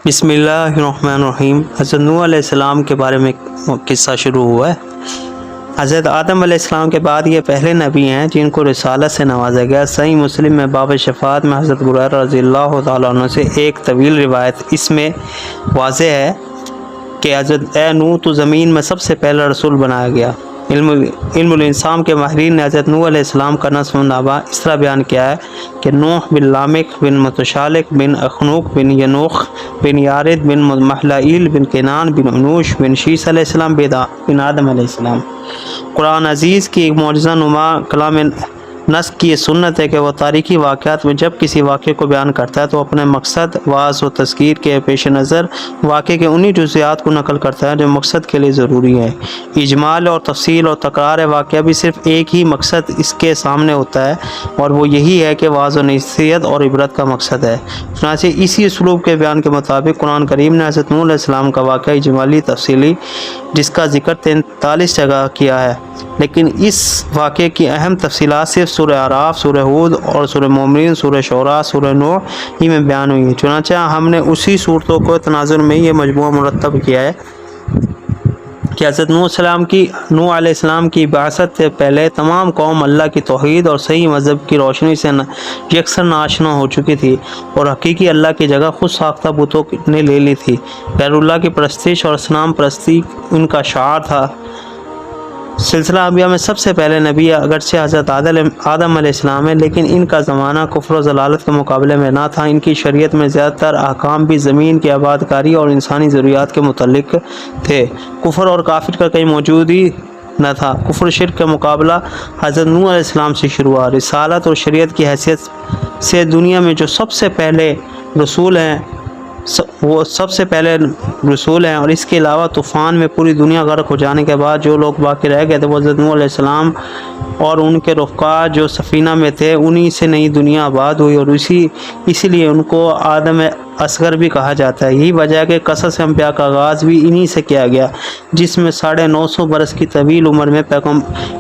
بسم اللہ الرحمن الرحیم۔ حضرت نوح علیہ السلام کے بارے میں قصہ شروع ہوا ہے۔ حضرت آدم علیہ السلام کے بعد یہ پہلے نبی ہیں جن کو رسالت سے نوازا گیا۔ صحیح مسلم میں باب شفاعت میں حضرت ہریرہ رضی اللہ تعالیٰ عنہ سے ایک طویل روایت اس میں واضح ہے کہ حضرت اے نوح تو زمین میں سب سے پہلا رسول بنایا گیا۔ علم الانسان کے ماہرین نے حضرت نوح علیہ السلام کا نسب و نامہ اس طرح بیان کیا ہے کہ نوح بن لامک بن متشالک بن اخنوق بن ینوخ بن یارد بن محلائیل بن کنان بن انوش بن شیس علیہ السلام بن آدم علیہ السلام۔ قرآن عزیز کی ایک معجزہ نما کلام نسخ کی یہ سنت ہے کہ وہ تاریخی واقعات میں جب کسی واقعے کو بیان کرتا ہے تو اپنے مقصد واعظ و تذکیر کے پیش نظر واقعے کے انہی جزیات کو نقل کرتا ہے جو مقصد کے لیے ضروری ہے۔ اجمال اور تفصیل اور تکرار واقعہ بھی صرف ایک ہی مقصد اس کے سامنے ہوتا ہے اور وہ یہی ہے کہ واعظ و نصیحت اور عبرت کا مقصد ہے۔ چنانچہ اسی اسلوب کے بیان کے مطابق قرآن کریم نے حضرت نوح علیہ السلام کا واقعہ اجمالی تفصیلی جس کا ذکر 43 جگہ کیا ہے، لیکن اس واقعے کی اہم تفصیلات صرف سورہ اعراف، سورہ ہود اور سورہ مومنین، سورہ شعراء، سورہ نوح ہی میں بیان ہوئی ہیں۔ چنانچہ ہم نے اسی صورتوں کو تناظر میں یہ مجموعہ مرتب کیا ہے کہ حضرت نوح علیہ السلام کی بعثت سے پہلے تمام قوم اللہ کی توحید اور صحیح مذہب کی روشنی سے یکسر ناآشنا ہو چکی تھی اور حقیقی اللہ کی جگہ خود ساختہ بتوں نے لے لی تھی۔ غیر اللہ کی پرستش اور اصنام پرستی ان کا شعار تھا۔ سلسلہ انبیاء میں سب سے پہلے نبی اگرچہ حضرت آدم علیہ السلام ہے، لیکن ان کا زمانہ کفر و ضلالت کے مقابلے میں نہ تھا۔ ان کی شریعت میں زیادہ تر احکام بھی زمین کی آباد کاری اور انسانی ضروریات کے متعلق تھے۔ کفر اور کافر کا کہیں موجود ہی نہ تھا۔ کفر و شرک کا مقابلہ حضرت نوح علیہ السلام سے شروع ہوا۔ رسالت اور شریعت کی حیثیت سے دنیا میں جو سب سے پہلے رسول ہیں وہ سب سے پہلے رسول ہیں، اور اس کے علاوہ طوفان میں پوری دنیا غرق ہو جانے کے بعد جو لوگ باقی رہ گئے تھے وہ حضرت نوح علیہ السلام اور ان کے رفقا جو سفینہ میں تھے، انہی سے نئی دنیا آباد ہوئی اور اسی لیے ان کو آدم اصغر بھی کہا جاتا ہے۔ یہی وجہ ہے کہ قصص انبیاء کا آغاز بھی انہی سے کیا گیا، جس میں 950 برس کی طویل عمر میں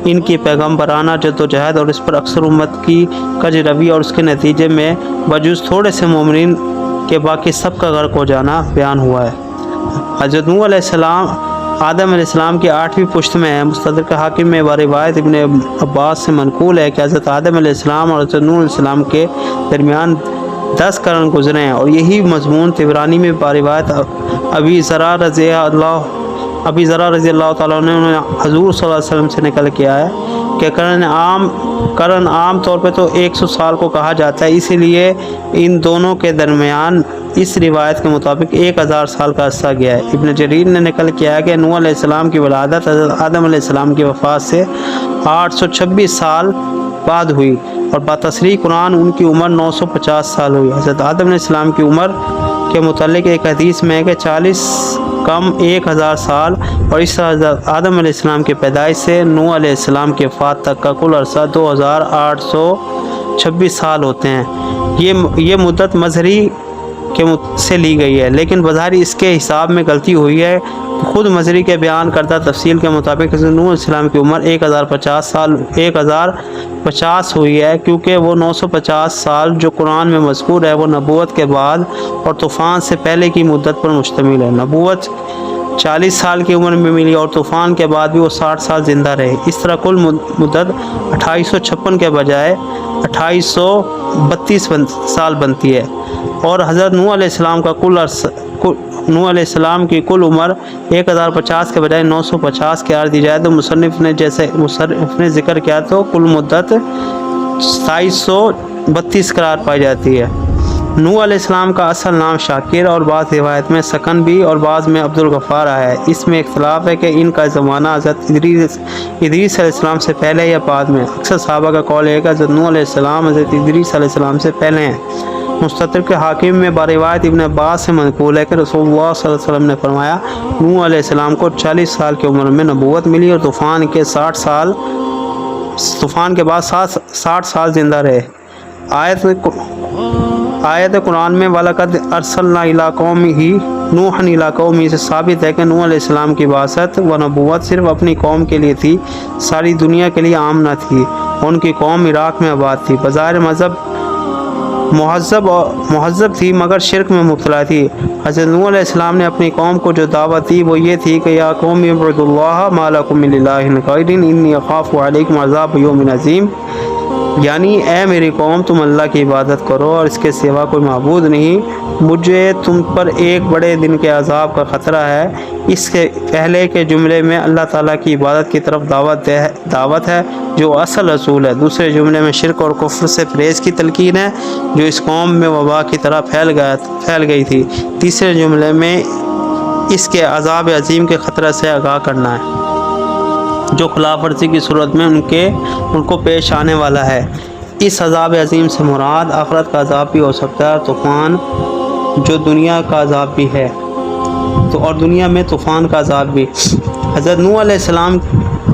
ان کی پیغمبرانہ جدوجہد اور اس پر اکثر امت کی کج روی اور اس کے نتیجے میں بجز تھوڑے سے مومنین کہ باقی سب کا غرق ہو جانا بیان ہوا ہے۔ حضرت نوح علیہ السلام آدم علیہ السلام کی 8ویں پشت میں ہے۔ مستدرک حاکم میں روایت ابن عباس سے منقول ہے کہ حضرت آدم علیہ السلام اور حضرت نوح علیہ السلام کے درمیان 10 قرن گزرے ہیں، اور یہی مضمون طبرانی میں روایت ابی ذرہ رضی اللہ تعالیٰ عنہ نے حضور صلی اللہ علیہ وسلم سے نقل کیا ہے کہ قرن عام طور پہ تو 100 سال کو کہا جاتا ہے، اسی لیے ان دونوں کے درمیان اس روایت کے مطابق 1000 سال کا عرصہ گیا ہے۔ ابن جریر نے نقل کیا ہے کہ نوح علیہ السلام کی ولادت حضرت آدم علیہ السلام کی وفات سے 826 سال بعد ہوئی، اور بتصریح قرآن ان کی عمر 950 سال ہوئی۔ حضرت آدم علیہ السلام کی عمر کے متعلق ایک حدیث میں ہے کہ 40 کم 1000 سال، اور اس طرح حضرت آدم علیہ السلام کی پیدائش سے نوح علیہ السلام کی وفات تک کا کل عرصہ 2826 سال ہوتے ہیں۔ یہ مدت مظہری سے لی گئی ہے، لیکن بظاہر اس کے حساب میں غلطی ہوئی ہے۔ خود مظہری کے بیان کردہ تفصیل کے مطابق حضرت نوح علیہ السلام کی عمر 1050 ہوئی ہے، کیونکہ وہ 950 سال جو قرآن میں مذکور ہے وہ نبوت کے بعد اور طوفان سے پہلے کی مدت پر مشتمل ہے۔ نبوت 40 سال کی عمر میں ملی اور طوفان کے بعد بھی وہ 60 سال زندہ رہے۔ اس طرح کل مدت 2856 کے بجائے 2832 سال بنتی ہے، اور حضرت نوح علیہ السلام کی کل عمر 1050 کے بجائے 950 کے عرض دی جائے تو مصنف نے ذکر کیا تو کل مدت 2732 قرار پائی جاتی ہے۔ نوح علیہ السلام کا اصل نام شاکر اور بعض روایت میں سکن بھی اور بعض میں عبد الغفار آیا ہے۔ اس میں اختلاف ہے کہ ان کا زمانہ حضرت ادریس علیہ السلام سے پہلے یا بعد میں۔ اکثر صحابہ کا قول ہے کہ حضرت نوح علیہ السلام حضرت ادریس علیہ السلام سے پہلے ہیں۔ مستدرک حاکم میں روایت ابن عباس سے منقول ہے کہ رسول اللہ صلی اللہ علیہ وسلم نے فرمایا نوح علیہ السلام کو 40 سال کی عمر میں نبوت ملی اور طوفان کے بعد 60 سال زندہ رہے۔ آیت قرآن میں وَلَقَدْ أَرْسَلْنَا إِلَىٰ قَوْمِهِ نُوحًا إِلَىٰ قَوْمِهِ سے ثابت ہے کہ نوح علیہ السلام کی بعثت و نبوت صرف اپنی قوم کے لیے تھی، ساری دنیا کے لیے عام نہ تھی۔ ان کی قوم عراق میں آباد تھی۔ بظاہر مذہب مہذب تھی مگر شرک میں مبتلا تھی۔ حضرت نوح علیہ السلام نے اپنی قوم کو جو دعوت دی وہ یہ تھی کہ یا قوم اعبدوا اللہ ما لکم من الہ غیرہ انی اخاف علیکم عذاب یوم عظیم، یعنی اے میری قوم تم اللہ کی عبادت کرو اور اس کے سوا کوئی معبود نہیں، مجھے تم پر ایک بڑے دن کے عذاب کا خطرہ ہے۔ اس کے پہلے کے جملے میں اللہ تعالیٰ کی عبادت کی طرف دعوت ہے جو اصل رسول ہے، دوسرے جملے میں شرک اور کفر سے پرہیز کی تلقین ہے جو اس قوم میں وبا کی طرح پھیل گئی تھی، تیسرے جملے میں اس کے عذاب عظیم کے خطرہ سے آگاہ کرنا ہے جو خلاف ورزی کی صورت میں ان کو پیش آنے والا ہے۔ اس عذاب عظیم سے مراد آخرت کا عذاب بھی ہو سکتا ہے اور طوفان جو دنیا کا عذاب بھی ہے، اور دنیا میں طوفان کا عذاب بھی۔ حضرت نوح علیہ السلام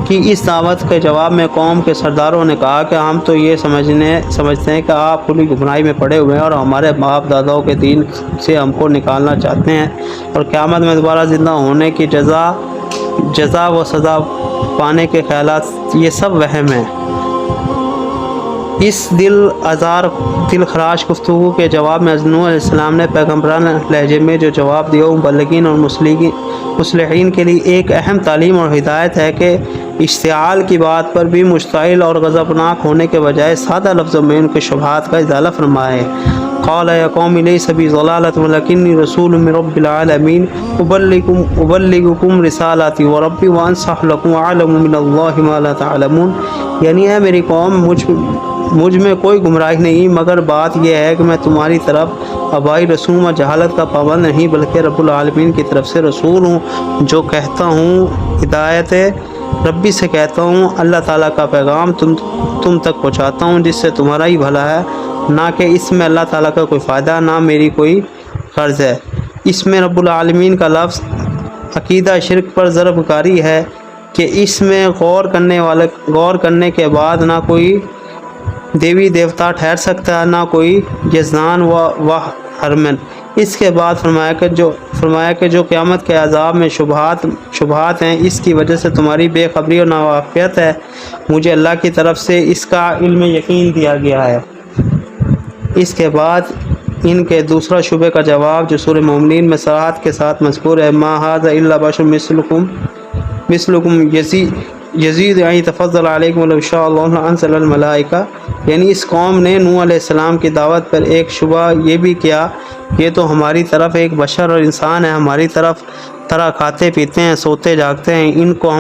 کی اس دعوت کے جواب میں قوم کے سرداروں نے کہا کہ ہم تو یہ سمجھتے ہیں کہ آپ کھلی گمراہی میں پڑے ہوئے ہیں اور ہمارے باپ داداؤں کے دین سے ہم کو نکالنا چاہتے ہیں، اور قیامت میں دوبارہ زندہ ہونے کی جزا و سزا پانے کے خیالات یہ سب وہم ہیں۔ اس دل خراش گفتگو کے جواب میں حضرت نوح علیہ السلام نے پیغمبرانہ لہجے میں جو جواب دیا مبلغین اور مصلحین کے لیے ایک اہم تعلیم اور ہدایت ہے کہ اشتعال کی بات پر بھی مشتعل اور غضبناک ہونے کے بجائے سادہ لفظوں میں ان کے شبہات کا ازالہ فرمائے۔ قال یا قوم لیس بی ضلالۃ ولکنی رسول من رب العالمین ابلغکم رسالاتی وربی وانصح لکم واعلم من اللہ ما لا تعلمون، یعنی اے میری قوم مجھ میں کوئی گمراہی نہیں، مگر بات یہ ہے کہ میں تمہاری طرف آبائی رسوم و جہالت کا پابند نہیں بلکہ رب العالمین کی طرف سے رسول ہوں، جو کہتا ہوں ہدایت ربی سے کہتا ہوں، اللہ تعالیٰ کا پیغام تم تک پہنچاتا ہوں جس سے تمہارا ہی بھلا ہے، نہ کہ اس میں اللہ تعالیٰ کا کوئی فائدہ نہ میری کوئی غرض ہے۔ اس میں رب العالمین کا لفظ عقیدہ شرک پر ضرب کاری ہے کہ اس میں غور کرنے کے بعد نہ کوئی دیوی دیوتا ٹھہر سکتا ہے، نہ کوئی یزدان و ہرمن۔ اس کے بعد فرمایا کہ جو قیامت کے عذاب میں شبہات ہیں اس کی وجہ سے تمہاری بے خبری اور ناواقفیت ہے، مجھے اللہ کی طرف سے اس کا علم یقین دیا گیا ہے۔ اس کے بعد ان کے دوسرا شبہ کا جواب جو سورہ مومنین میں صراحت کے ساتھ مذکور ہے، ما ھذا الا بشر مثلکم یزید ان تفضل علیکم ولو شاء اللہ انزل الملائکہ، یعنی اس قوم نے نوح علیہ السلام کی دعوت پر ایک شبہ یہ بھی کیا، یہ تو ہماری طرف ایک بشر اور انسان ہے، ہماری طرح کھاتے پیتے ہیں، سوتے جاگتے ہیں، ان کو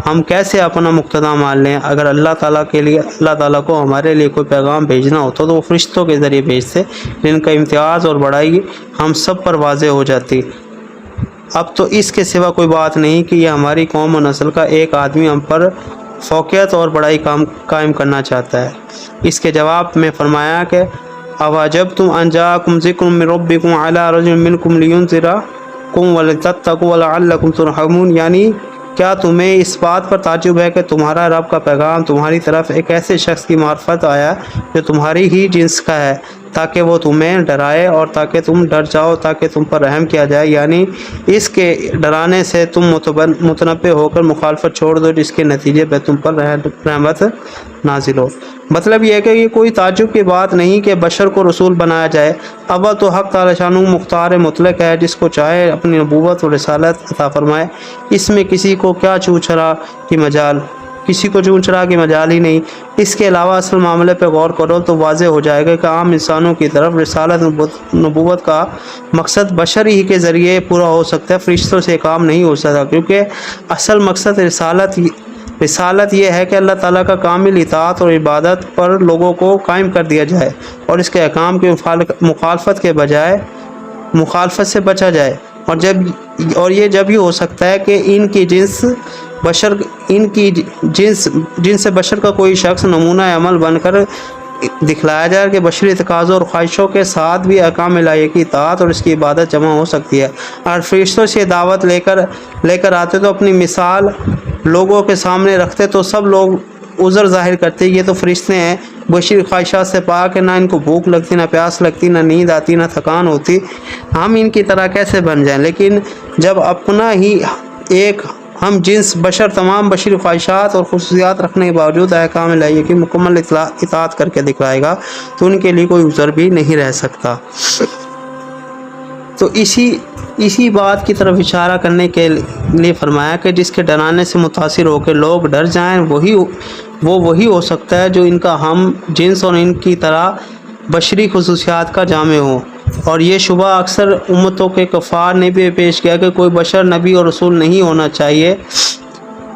ہم کیسے اپنا مقتدا مان لیں؟ اگر اللہ تعالیٰ کو ہمارے لیے کوئی پیغام بھیجنا ہوتا تو وہ فرشتوں کے ذریعے بھیجتے، جن کا امتیاز اور بڑائی ہم سب پر واضح ہو جاتی۔ اب تو اس کے سوا کوئی بات نہیں کہ یہ ہماری قوم و نسل کا ایک آدمی ہم پر فوقیت اور بڑائی قائم کرنا چاہتا ہے۔ اس کے جواب میں فرمایا کہ اَوَعَجَبْتُمْ أَنْ جَاءَكُمْ ذِكْرٌ مِّن رَبِّكُمْ عَلَىٰ رَجُلٍ مِّنكُمْ لِيُنذِرَكُمْ وَلِتَتَّقُوا وَلَعَلَّكُمْ تُرْحَمُونَ، یعنی کیا تمہیں اس بات پر تعجب ہے کہ تمہارا رب کا پیغام تمہاری طرف ایک ایسے شخص کی معرفت آیا جو تمہاری ہی جنس کا ہے، تاکہ وہ تمہیں ڈرائے اور تاکہ تم ڈر جاؤ، تاکہ تم پر رحم کیا جائے، یعنی اس کے ڈرانے سے تم متنبہ ہو کر مخالفت چھوڑ دو جس کے نتیجے پہ تم پر رحمت نازل ہو۔ مطلب یہ ہے کہ یہ کوئی تعجب کی بات نہیں کہ بشر کو رسول بنایا جائے، اول تو حق تعالی شانہ مختار مطلق ہے، جس کو چاہے اپنی نبوت و رسالت عطا فرمائے، اس میں کسی کو چوچرا کی مجال ہی نہیں۔ اس کے علاوہ اصل معاملے پہ غور کرو تو واضح ہو جائے گا کہ عام انسانوں کی طرف رسالت نبوت کا مقصد بشر ہی کے ذریعے پورا ہو سکتا ہے، فرشتوں سے کام نہیں ہو سکتا، کیونکہ اصل مقصد رسالت یہ ہے کہ اللہ تعالیٰ کا کامل اطاعت اور عبادت پر لوگوں کو قائم کر دیا جائے اور اس کے احکام کی مخالفت سے بچا جائے، اور یہ جب ہی ہو سکتا ہے کہ ان کی جنس بشر کا کوئی شخص نمونہ عمل بن کر دکھلایا جائے کہ بشری تقاضوں اور خواہشوں کے ساتھ بھی احکام الہیہ کی اطاعت اور اس کی عبادت جمع ہو سکتی ہے۔ اور فرشتوں سے دعوت لے کر آتے تو اپنی مثال لوگوں کے سامنے رکھتے تو سب لوگ عذر ظاہر کرتے، یہ تو فرشتے ہیں، بشری خواہشات سے پاک ہے، نہ ان کو بھوک لگتی، نہ پیاس لگتی، نہ نیند آتی، نہ تھکان ہوتی، ہم ان کی طرح کیسے بن جائیں؟ لیکن جب اپنا ہی ایک ہم جنس بشر تمام بشری خواہشات اور خصوصیات رکھنے کے باوجود احکام الہیہ کی مکمل اطاعت کر کے دکھائے گا تو ان کے لیے کوئی عذر بھی نہیں رہ سکتا۔ تو اسی بات کی طرف اشارہ کرنے کے لیے فرمایا کہ جس کے ڈرانے سے متاثر ہو کے لوگ ڈر جائیں وہی ہو سکتا ہے جو ان کا ہم جنس اور ان کی طرح بشری خصوصیات کا جامع ہو۔ اور یہ شبہ اکثر امتوں کے کفار نے بھی پیش کیا کہ کوئی بشر نبی اور رسول نہیں ہونا چاہیے۔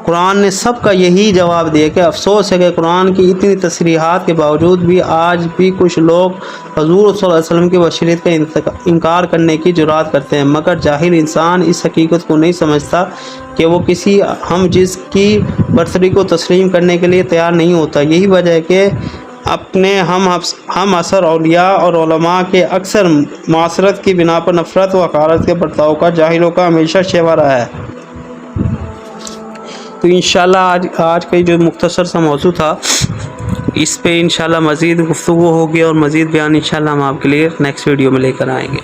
قرآن نے سب کا یہی جواب دیا کہ افسوس ہے کہ قرآن کی اتنی تصریحات کے باوجود بھی آج بھی کچھ لوگ حضور صلی اللہ علیہ وسلم کی بشریت کا انکار کرنے کی جرات کرتے ہیں، مگر جاہل انسان اس حقیقت کو نہیں سمجھتا کہ وہ کسی ہم جنس کی برتری کو تسلیم کرنے کے لیے تیار نہیں ہوتا۔ یہی وجہ ہے کہ اپنے ہم عصر اولیاء اور علماء کے اکثر معاشرت کی بنا پر نفرت و حقارت کے برتاؤ کا جاہلوں کا ہمیشہ شیوا رہا ہے۔ تو انشاءاللہ آج کا جو مختصر سا موضوع تھا اس پہ انشاءاللہ مزید گفتگو ہوگی اور مزید بیان انشاءاللہ ہم آپ کے لیے نیکسٹ ویڈیو میں لے کر آئیں گے۔